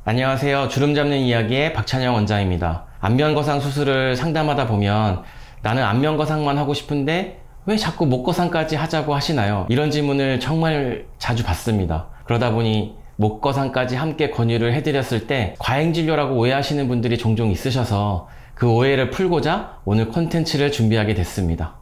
안녕하세요. 주름 잡는 이야기의 박찬영 원장입니다. 안면거상 수술을 상담하다 보면 나는 안면거상만 하고 싶은데 왜 자꾸 목거상까지 하자고 하시나요? 이런 질문을 정말 자주 받습니다. 그러다 보니 목거상까지 함께 권유를 해드렸을 때 과잉진료라고 오해하시는 분들이 종종 있으셔서 그 오해를 풀고자 오늘 콘텐츠를 준비하게 됐습니다.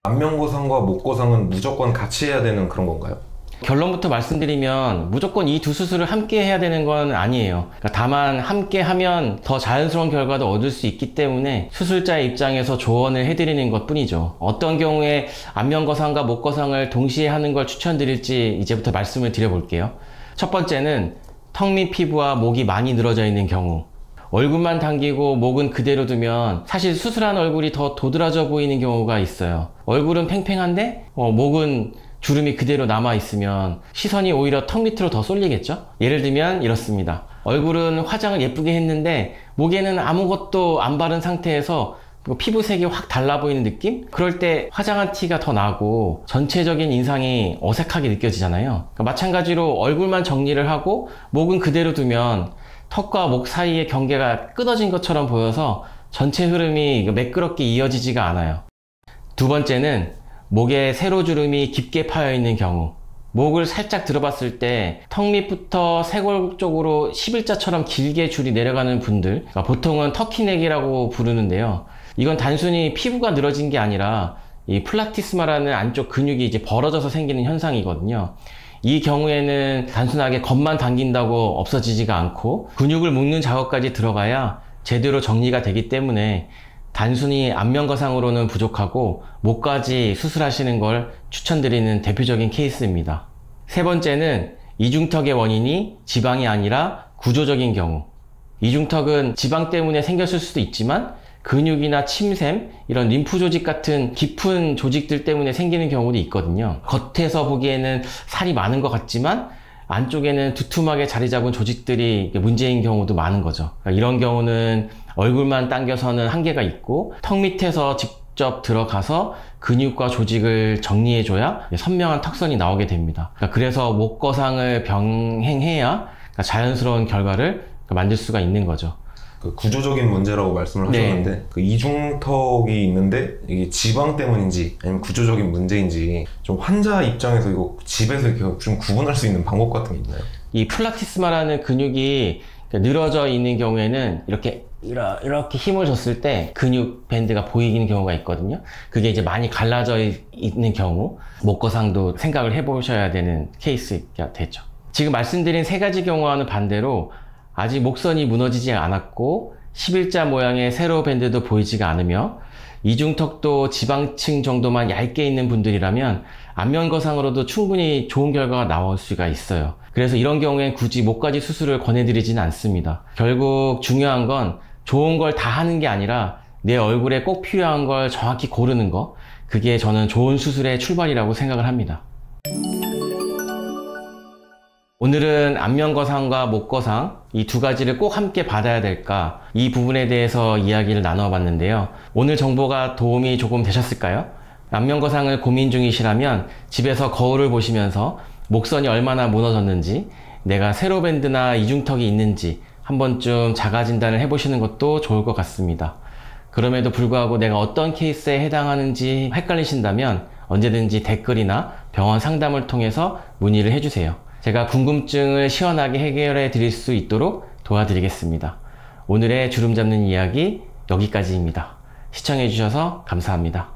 안면거상과 목거상은 무조건 같이 해야 되는 그런 건가요? 결론부터 말씀드리면 무조건 이 두 수술을 함께 해야 되는 건 아니에요. 그러니까 다만 함께 하면 더 자연스러운 결과도 얻을 수 있기 때문에 수술자의 입장에서 조언을 해드리는 것 뿐이죠. 어떤 경우에 안면거상과 목거상을 동시에 하는 걸 추천드릴지 이제부터 말씀을 드려볼게요. 첫 번째는 턱 밑 피부와 목이 많이 늘어져 있는 경우, 얼굴만 당기고 목은 그대로 두면 사실 수술한 얼굴이 더 도드라져 보이는 경우가 있어요. 얼굴은 팽팽한데 목은 주름이 그대로 남아있으면 시선이 오히려 턱 밑으로 더 쏠리겠죠? 예를 들면 이렇습니다. 얼굴은 화장을 예쁘게 했는데 목에는 아무것도 안 바른 상태에서 피부색이 확 달라 보이는 느낌? 그럴 때 화장한 티가 더 나고 전체적인 인상이 어색하게 느껴지잖아요. 그러니까 마찬가지로 얼굴만 정리를 하고 목은 그대로 두면 턱과 목 사이의 경계가 끊어진 것처럼 보여서 전체 흐름이 매끄럽게 이어지지가 않아요. 두 번째는 목에 세로주름이 깊게 파여 있는 경우, 목을 살짝 들어봤을 때 턱 밑부터 쇄골 쪽으로 11자처럼 길게 줄이 내려가는 분들, 그러니까 보통은 터키넥이라고 부르는데요. 이건 단순히 피부가 늘어진 게 아니라 이 플라티스마라는 안쪽 근육이 이제 벌어져서 생기는 현상이거든요. 이 경우에는 단순하게 겉만 당긴다고 없어지지가 않고 근육을 묶는 작업까지 들어가야 제대로 정리가 되기 때문에 단순히 안면거상으로는 부족하고 목까지 수술하시는 걸 추천드리는 대표적인 케이스입니다. 세 번째는 이중턱의 원인이 지방이 아니라 구조적인 경우. 이중턱은 지방 때문에 생겼을 수도 있지만 근육이나 침샘, 이런 림프 조직 같은 깊은 조직들 때문에 생기는 경우도 있거든요. 겉에서 보기에는 살이 많은 것 같지만 안쪽에는 두툼하게 자리 잡은 조직들이 문제인 경우도 많은 거죠. 그러니까 이런 경우는 얼굴만 당겨서는 한계가 있고 턱 밑에서 직접 들어가서 근육과 조직을 정리해줘야 선명한 턱선이 나오게 됩니다. 그래서 목거상을 병행해야 자연스러운 결과를 만들 수가 있는 거죠. 그 구조적인 문제라고 말씀을 하셨는데, 네. 그 이중턱이 있는데 이게 지방 때문인지 아니면 구조적인 문제인지 좀 환자 입장에서 이거 집에서 이렇게 좀 구분할 수 있는 방법 같은 게 있나요? 이 플라티스마라는 근육이 늘어져 있는 경우에는 이렇게 힘을 줬을 때 근육 밴드가 보이는 경우가 있거든요. 그게 이제 많이 갈라져 있는 경우, 목거상도 생각을 해보셔야 되는 케이스가 되죠. 지금 말씀드린 세 가지 경우와는 반대로 아직 목선이 무너지지 않았고 11자 모양의 세로 밴드도 보이지가 않으며 이중턱도 지방층 정도만 얇게 있는 분들이라면 안면거상으로도 충분히 좋은 결과가 나올 수가 있어요. 그래서 이런 경우엔 굳이 목까지 수술을 권해드리지는 않습니다. 결국 중요한 건 좋은 걸 다 하는 게 아니라 내 얼굴에 꼭 필요한 걸 정확히 고르는 거, 그게 저는 좋은 수술의 출발이라고 생각을 합니다. 오늘은 안면거상과 목거상, 이 두 가지를 꼭 함께 받아야 될까, 이 부분에 대해서 이야기를 나눠봤는데요. 오늘 정보가 도움이 조금 되셨을까요? 안면거상을 고민 중이시라면 집에서 거울을 보시면서 목선이 얼마나 무너졌는지, 내가 세로밴드나 이중턱이 있는지 한 번쯤 자가 진단을 해보시는 것도 좋을 것 같습니다. 그럼에도 불구하고 내가 어떤 케이스에 해당하는지 헷갈리신다면 언제든지 댓글이나 병원 상담을 통해서 문의를 해주세요. 제가 궁금증을 시원하게 해결해 드릴 수 있도록 도와드리겠습니다. 오늘의 주름 잡는 이야기 여기까지입니다. 시청해 주셔서 감사합니다.